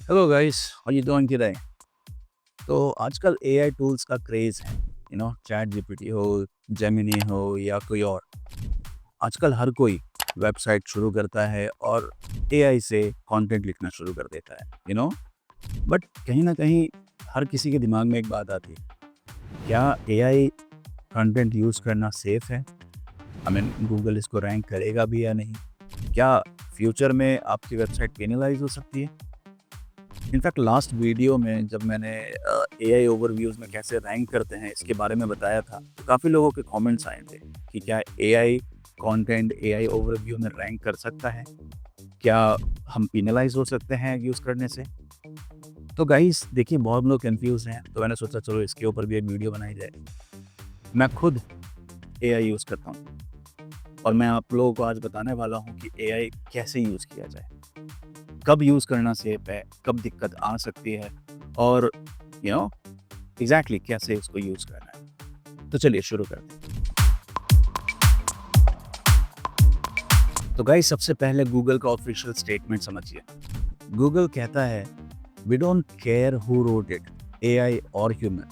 Hello guys, how you doing today? तो आजकल AI tools का क्रेज़ है, चैट जीपीटी हो, जेमिनी हो या कोई और। आजकल हर कोई वेबसाइट शुरू करता है और एआई से कंटेंट लिखना शुरू कर देता है, बट कहीं न कहीं हर किसी के दिमाग में एक बात आती है, क्या एआई कंटेंट यूज़ करना सेफ़ है? आई मीन गूगल इसको रैंक करेगा भी या नहीं? क्या फ्यूचर में आपकी वेबसाइट पेनलाइज़ हो सकती है? इनफैक्ट लास्ट वीडियो में जब मैंने एआई ओवरव्यूज़ में कैसे रैंक करते हैं इसके बारे में बताया था, तो काफ़ी लोगों के कमेंट्स आए थे कि क्या एआई कंटेंट एआई ओवरव्यू में रैंक कर सकता है? क्या हम पेनलाइज़ हो सकते हैं यूज़ करने से? तो गाइस देखिए बहुत लोग कन्फ्यूज़ हैं, तो मैंने सोचा चलो इसके ऊपर भी एक वीडियो बनाई जाए। मैं खुद एआई यूज़ करता हूँ और मैं आप लोगों को आज बताने वाला हूँ कि एआई कैसे यूज़ किया जाए, कब यूज़ करना सेफ है, कब दिक्कत आ सकती है और यू नो एग्ज़ैक्टली कैसे इसको यूज़ करना है। तो चलिए शुरू करते हैं। तो गाइस सबसे पहले गूगल का ऑफिशियल स्टेटमेंट समझिए। गूगल कहता है we don't care who wrote it, AI और human,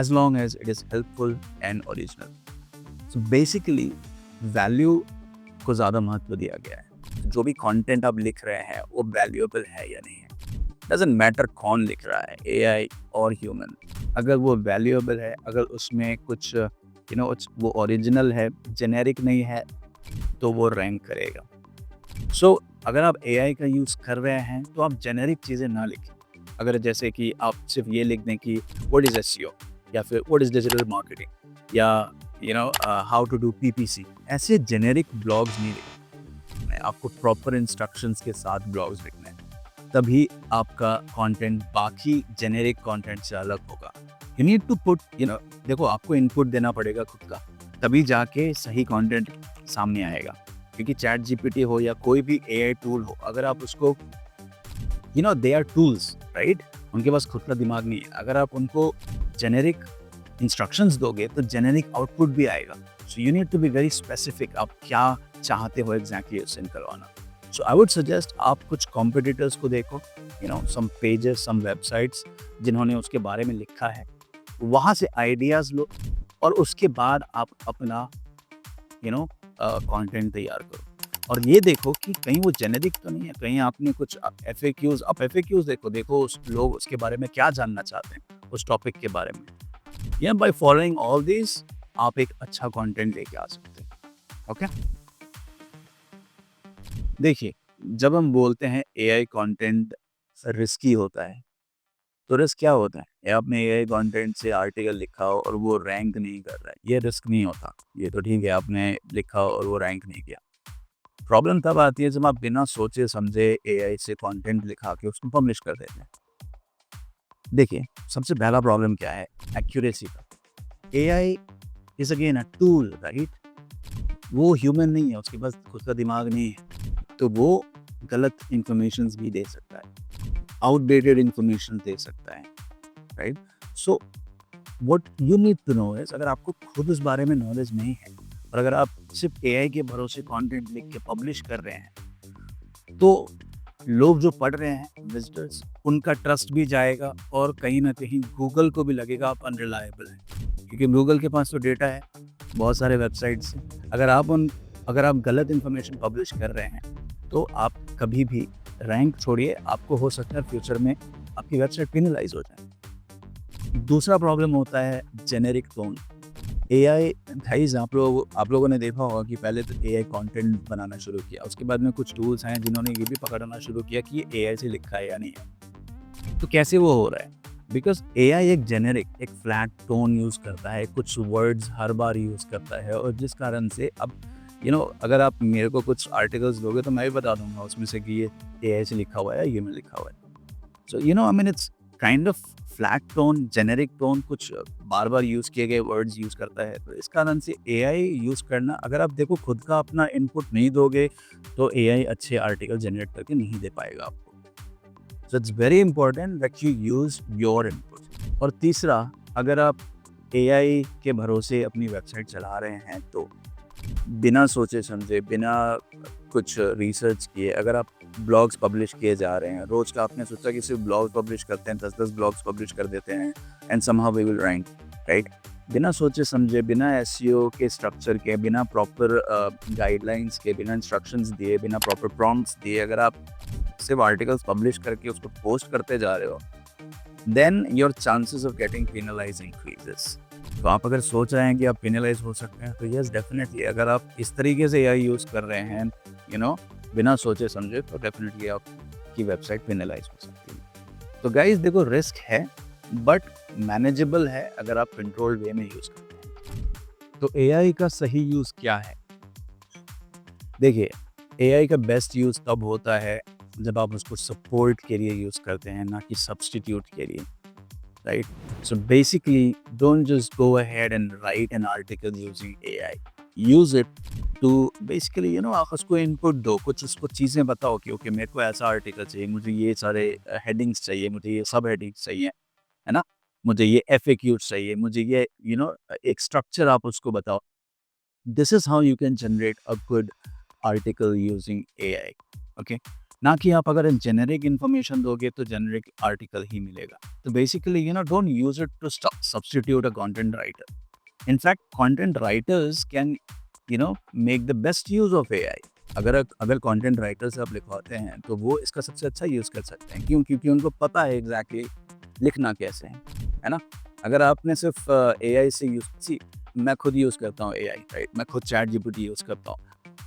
as long as it is helpful and original. So basically value को ज़्यादा महत्व दिया गया है। जो भी कंटेंट आप लिख रहे हैं वो वैल्यूएबल है या नहीं है, डजेंट मैटर कौन लिख रहा है, एआई और ह्यूमन। अगर वो वैल्यूएबल है, अगर उसमें कुछ वो ओरिजिनल है, जेनेरिक नहीं है, तो वो रैंक करेगा। सो अगर आप एआई का यूज़ कर रहे हैं तो आप जेनेरिक चीज़ें ना लिखें। अगर जैसे कि आप सिर्फ ये लिख दें कि व्हाट इज़ एसईओ या फिर व्हाट इज़ डिजिटल मार्केटिंग या हाउ टू डू पीपीसी, ऐसे जेनेरिक ब्लॉग्स नहीं लिखने हैं। आपको प्रॉपर इंस्ट्रक्शंस के साथ ब्लॉग्स लिखने हैं, तभी आपका कंटेंट बाकी जेनेरिक कंटेंट से अलग होगा। यू नीड टू पुट देखो आपको इनपुट देना पड़ेगा खुद का, तभी जाके सही कंटेंट सामने आएगा। क्योंकि चैट जीपीटी हो या कोई भी एआई टूल हो, अगर आप उसको दे आर टूल्स राइट, उनके पास खुद का दिमाग नहीं है। अगर आप उनको जेनेरिक इंस्ट्रक्शंस दोगे तो जेनेरिक आउटपुट भी आएगा। So you need to be very specific, आप क्या चाहते हो एग्जैक्टली उससे करवाना। सो आई वुड सजेस्ट आप कुछ कॉम्पिटिटर्स को देखो, सम पेजेस, सम वेबसाइट्स जिन्होंने उसके बारे में लिखा है, वहाँ से आइडियाज़ लो और उसके बाद आप अपना कंटेंट तैयार करो। और ये देखो कि कहीं वो जेनेरिक तो नहीं है, कहीं आपने कुछ एफएक्यूज़ देखो उस लोग उसके बारे में क्या जानना चाहते हैं, उस टॉपिक के बारे में। बाय फॉलोइंग ऑल दिस आप एक अच्छा कंटेंट लेके आ सकते हैं। ओके, देखिए जब हम बोलते हैं एआई कंटेंट रिस्की होता है, तो रिस्क क्या होता है? ये आपने एआई कंटेंट से आर्टिकल लिखा हो और वो रैंक नहीं कर रहा है, ये रिस्क नहीं होता। ये तो ठीक है आपने लिखा और वो रैंक नहीं किया। प्रॉब्लम तब आती है जब आप बिना सोचे समझे एआई से कंटेंट लिखा के उसको पब्लिश कर देते हैं। देखिए सबसे पहला प्रॉब्लम क्या है? एक्यूरेसी का। AI is again a tool right, वो ह्यूमन नहीं है, उसके पास खुद का दिमाग नहीं है, तो वो गलत इंफॉर्मेशन भी दे सकता है, आउटडेटेड इंफॉर्मेशन दे सकता है, right. So what you need to know is, अगर आपको खुद उस बारे में नॉलेज नहीं है और अगर आप सिर्फ एआई के भरोसे कंटेंट लिख के पब्लिश कर रहे हैं, तो लोग जो पढ़ रहे हैं, विजिटर्स, उनका ट्रस्ट भी जाएगा और कहीं ना कहीं गूगल को भी लगेगा आप अनरिलायबल हैं, क्योंकि गूगल के पास तो डेटा है बहुत सारे वेबसाइट्स से। अगर आप गलत इन्फॉर्मेशन पब्लिश कर रहे हैं तो आप कभी भी रैंक छोड़िए, आपको हो सकता है फ्यूचर में आपकी वेबसाइट पेनलाइज हो जाए। दूसरा प्रॉब्लम होता है जेनेरिक टोन। एआई गाइस, आप लोगों ने देखा होगा कि पहले तो एआई कंटेंट बनाना शुरू किया, उसके बाद में कुछ टूल्स हैं जिन्होंने ये भी पकड़ना शुरू किया कि ये एआई से लिखा है या नहीं है। तो कैसे वो हो रहा है? बिकॉज एआई एक जेनेरिक, एक फ्लैट टोन यूज़ करता है, कुछ वर्ड्स हर बार यूज़ करता है, और जिस कारण से अब अगर आप मेरे को कुछ आर्टिकल्स दोगे तो मैं भी बता दूंगा उसमें से कि ये एआई से लिखा हुआ है, ये में लिखा हुआ है। So I mean it's kind of flat tone, generic tone, कुछ बार-बार यूज़ किए गए वर्ड्स यूज़ करता है। तो इस कारण से एआई यूज़ करना, अगर आप देखो खुद का अपना इनपुट नहीं दोगे, तो एआई अच्छे आर्टिकल जनरेट करके नहीं दे पाएगा आपको। सो it's very important that you use your input. और तीसरा, अगर आप एआई के भरोसे अपनी वेबसाइट चला रहे हैं, तो बिना सोचे समझे, बिना कुछ रिसर्च किए अगर आप ब्लॉग्स पब्लिश किए जा रहे हैं, रोज़ का आपने सोचा कि सिर्फ ब्लॉग पब्लिश करते हैं, 10-10 ब्लॉग्स पब्लिश कर देते हैं and somehow we will rank, right? बिना सोचे समझे, बिना एसईओ के स्ट्रक्चर के, बिना प्रॉपर गाइडलाइंस के, बिना इंस्ट्रक्शंस दिए, बिना प्रॉपर प्रॉम्प्ट्स दिए अगर आप सिर्फ आर्टिकल्स पब्लिश करके उसको पोस्ट करते जा रहे हो, then your chances of getting penalized increases. तो आप अगर सोच रहे हैं कि आप पेनलाइज हो सकते हैं, तो यस डेफिनेटली अगर आप इस तरीके से एआई यूज़ कर रहे हैं, बिना सोचे समझे, तो डेफिनेटली आपकी वेबसाइट पेनलाइज हो सकती है। तो गाइस देखो, रिस्क है बट मैनेजेबल है अगर आप कंट्रोल्ड वे में यूज़ करते हैं। तो एआई का सही यूज़ क्या है? देखिए, एआई का बेस्ट यूज़ तब होता है जब आप उसको सपोर्ट के लिए यूज़ करते हैं, ना कि सब्स्टिट्यूट के लिए, right? So basically, don't just go ahead and write an article using AI. Use it to basically, आप उसको इनपुट दो, कुछ उसको चीज़ें बताओ कि ओके मेरे को ऐसा आर्टिकल चाहिए, मुझे ये सारे हेडिंग्स चाहिए, मुझे ये सब हेडिंग्स चाहिए, है ना? मुझे ये एफएक्यूज चाहिए, मुझे ये एक स्ट्रक्चर आप उसको बताओ। This is how you can generate a good article using AI, okay? ना कि आप अगर जेनेरिक इन्फॉर्मेशन दोगे तो जेनेरिक आर्टिकल ही मिलेगा। तो basically don't use it to substitute a content writer. In fact, content writers can, make the best use of AI. अगर कंटेंट राइटर से आप लिखवाते हैं तो वो इसका सबसे अच्छा यूज़ कर सकते हैं। क्यों? क्योंकि उनको पता है एग्जैक्टली लिखना कैसे है ना? अगर आपने सिर्फ एआई से मैं खुद यूज़ करता हूँ एआई, राइट? मैं खुद चैट जीपीटी यूज़ करता हूँ।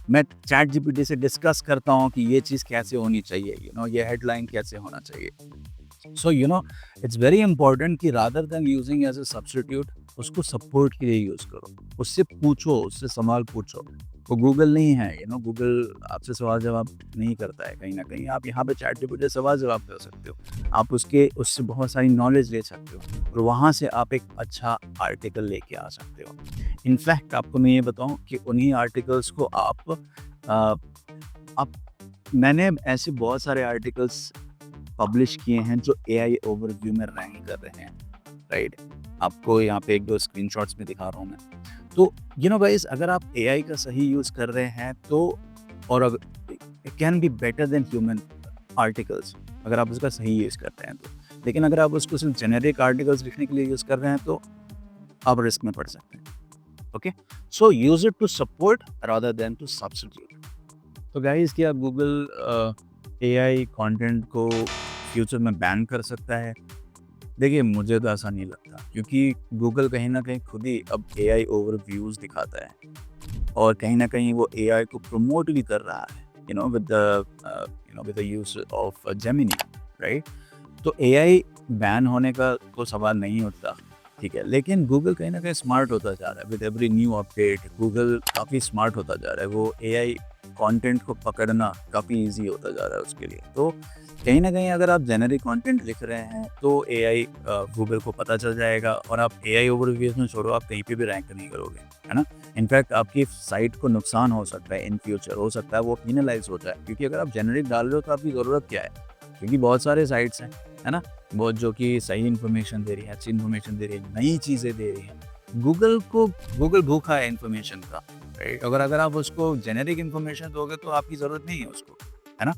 मैं चैट जीपीटी से डिस्कस करता हूँ कि ये चीज़ कैसे होनी चाहिए, ये हेडलाइन कैसे होना चाहिए। सो इट्स वेरी इंपॉर्टेंट कि rather than using as a substitute, उसको सपोर्ट के लिए यूज़ करो। उससे पूछो, उससे सवाल पूछो। वो गूगल नहीं है, गूगल आपसे सवाल जवाब नहीं करता है। कहीं ना कहीं आप यहाँ पे चैट जीपीटी से सवाल जवाब कर सकते हो। आप उससे बहुत सारी नॉलेज ले सकते हो और वहाँ से आप एक अच्छा आर्टिकल लेके आ सकते हो। इनफैक्ट आपको मैं ये बताऊँ कि उन्हीं आर्टिकल्स को आप मैंने ऐसे बहुत सारे आर्टिकल्स पब्लिश किए हैं जो एआई ओवरव्यू में रैंक कर रहे हैं, राइट? आपको यहाँ पे 1-2 स्क्रीनशॉट्स में दिखा रहा हूँ मैं। तो गाइस, अगर आप एआई का सही यूज़ कर रहे हैं तो, और it can be better than human articles अगर आप उसका सही यूज़ करते हैं तो। लेकिन अगर आप उसको सिर्फ जेनेरिक आर्टिकल्स लिखने के लिए यूज़ कर रहे हैं तो आप रिस्क में पड़ सकते हैं। Okay, so use it to support rather than to substitute. तो गाइस, क्या गूगल एआई कंटेंट को फ्यूचर में बैन कर सकता है? देखिए, मुझे तो ऐसा नहीं लगता, क्योंकि गूगल कहीं न कहीं खुद ही अब एआई ओवरव्यूज़ दिखाता है और कहीं न कहीं वो एआई को प्रमोट भी कर रहा है, with the use of Gemini, right? तो एआई बैन होने का तो सवाल नहीं उठता, ठीक है? लेकिन गूगल कहीं न कहीं स्मार्ट होता जा रहा है। With every new update Google काफ़ी स्मार्ट होता जा रहा है। वो एआई कंटेंट को पकड़ना काफ़ी ईज़ी होता जा रहा है उसके लिए। तो कहीं न कहीं अगर आप जेनेरिक कंटेंट लिख रहे हैं तो एआई गूगल को पता चल जाएगा और आप एआई ओवरव्यूज़ में छोड़ो, आप कहीं पे भी रैंक नहीं करोगे, है ना? इनफैक्ट आपकी साइट को नुकसान हो सकता है इन फ्यूचर, हो सकता है वो पेनलाइज़ हो जाए, क्योंकि अगर आप जेनेरिक डाल रहे हो तो आपकी ज़रूरत क्या है? क्योंकि बहुत सारे साइट्स हैं, है ना? बहुत जो कि सही इन्फॉर्मेशन दे रही है, अच्छी इन्फॉर्मेशन दे रही है, नई चीज़ें दे रही हैं। गूगल भूखा है इन्फॉर्मेशन का, राइट? अगर आप उसको जेनेरिक इन्फॉर्मेशन दोगे तो आपकी ज़रूरत नहीं है उसको, है ना?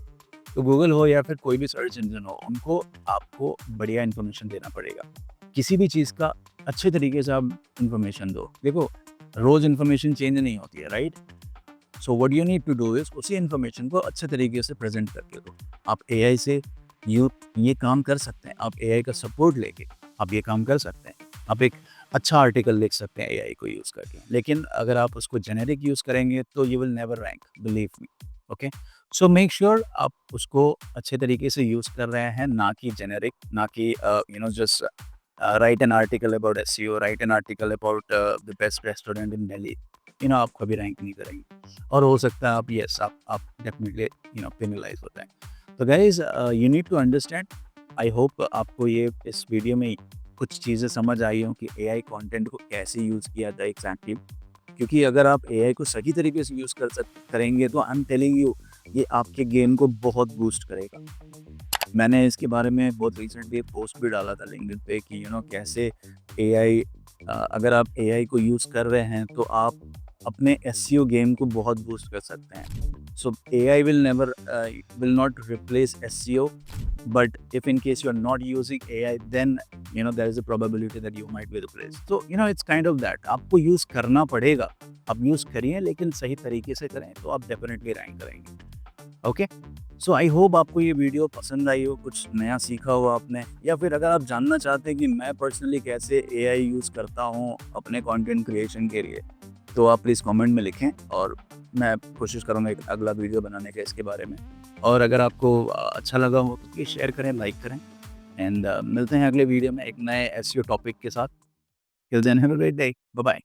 तो गूगल हो या फिर कोई भी सर्च इंजन हो, उनको आपको बढ़िया इन्फॉर्मेशन देना पड़ेगा। किसी भी चीज़ का अच्छे तरीके से आप इन्फॉर्मेशन दो। देखो, रोज़ इन्फॉर्मेशन चेंज नहीं होती है, right? So what you need to do is उसी इन्फॉर्मेशन को अच्छे तरीके से प्रेज़ेंट करके दो। आप एआई से ये काम कर सकते हैं। आप एआई का सपोर्ट लेके आप ये काम कर सकते हैं। आप एक अच्छा आर्टिकल लिख सकते हैं एआई को यूज़ करके। लेकिन अगर आप उसको जेनेरिक यूज़ करेंगे तो you will never rank, believe me, okay? So make sure आप उसको अच्छे तरीके से यूज़ कर रहे हैं, ना कि जेनेरिक, ना कि just right an article about SEO, right an article about the best restaurant in Delhi. आप कभी रैंक नहीं करेंगे और हो सकता है आप डेफिनेटली पेनलाइज होते हैं। तो guys, you need to understand. I hope आपको ये इस वीडियो में कुछ चीज़ें समझ आई हों कि एआई कंटेंट को कैसे यूज़ किया जाए एग्जैक्टली। क्योंकि अगर आप एआई को सही तरीके से यूज़ करेंगे तो आई एम टेलिंग यू, ये आपके गेम को बहुत बूस्ट करेगा। मैंने इसके बारे में बहुत रिसेंटली एक पोस्ट भी डाला था लिंक्डइन पे कि कैसे एआई, अगर आप एआई को यूज़ कर रहे हैं तो आप अपने एसईओ गेम को बहुत बूस्ट कर सकते हैं। सो AI will not replace SEO, but if in case you're not using AI, then there is a probability that you might be replaced. So it's kind of that. आपको use करना पड़ेगा, आप use करिए लेकिन सही तरीके से करें तो आप डेफिनेटली रैंक करेंगे। ओके, सो आई होप आपको ये वीडियो पसंद आई हो, कुछ नया सीखा हो आपने, या फिर अगर आप जानना चाहते हैं कि मैं पर्सनली कैसे एआई यूज करता हूँ अपने कंटेंट क्रिएशन के लिए, तो आप प्लीज़ कमेंट में लिखें और मैं कोशिश करूँगा एक अगला वीडियो बनाने का इसके बारे में। और अगर आपको अच्छा लगा हो तो प्लीज़ शेयर करें, लाइक करें, एंड मिलते हैं अगले वीडियो में एक नए एसईओ टॉपिक के साथ। Till then have a great day. Bye bye.